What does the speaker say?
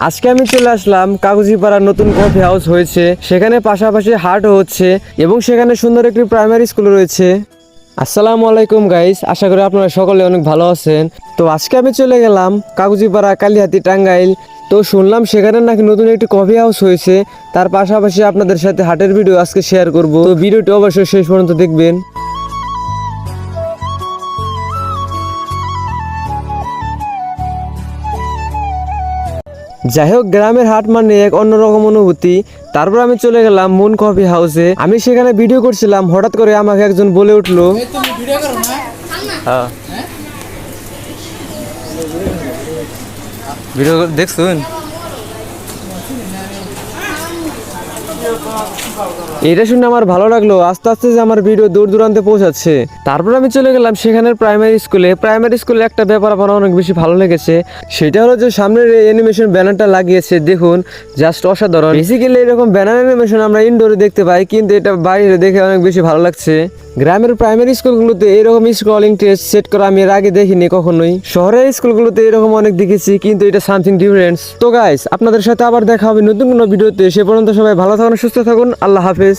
আজকে আমি চলে আসলাম কাগজিপাড়ার নতুন কফি হাউস হয়েছে, সেখানে পাশাপাশি হাটও হচ্ছে এবং সেখানে সুন্দর একটি প্রাইমারি স্কুল রয়েছে। আসসালামু আলাইকুম গাইস, আশা করি আপনারা সকলে অনেক ভালো আছেন। তো আজকে আমি চলে গেলাম কাগজিপাড়া কালিহাতি টাঙ্গাইল। তো শুনলাম সেখানে নাকি নতুন একটি কফি হাউস হয়েছে, তার পাশাপাশি আপনাদের সাথে হাটের ভিডিও আজকে শেয়ার করব। তো ভিডিওটি অবশ্যই শেষ পর্যন্ত দেখবেন। যাই হোক, গ্রামের হাট মানে এক অন্যরকম অনুভূতি। তারপর আমি চলে গেলাম মুন কফি হাউসে। আমি সেখানে ভিডিও করছিলাম, হঠাৎ করে আমাকে একজন বলে উঠলো, ভিডিও দেখছুন? এটা শুনে আমার ভালো লাগলো, আস্তে আস্তে যে আমার ভিডিও দূর দূরান্তে পৌঁছাচ্ছে। তারপর আমি চলে গেলাম সেখানের প্রাইমারি স্কুলে একটা ব্যাপার আমার অনেক বেশি ভালো লেগেছে, সেটা হলো যে সামনের অ্যানিমেশন ব্যানারটা লাগিয়েছে, দেখুন জাস্ট অসাধারণ। বেসিক্যালি এরকম ব্যানার অ্যানিমেশন আমরা ইনডোরে দেখতে পাই, কিন্তু এটা বাইরে দেখে অনেক বেশি ভালো লাগছে। গ্রামের প্রাইমারি স্কুলগুলোতে এরকম স্ক্রলিং টেস্ট সেট করা আমি এর আগে দেখিনি কখনোই। শহরের স্কুলগুলোতে এরকম অনেক দেখেছি, কিন্তু এটা সামথিং ডিফারেন্স। তো গাইস, আপনাদের সাথে আবার দেখা হবে নতুন কোনো ভিডিওতে। সে পর্যন্ত সবাই ভালো থাকুন, সুস্থ থাকুন, আল্লাহ হাফেজ।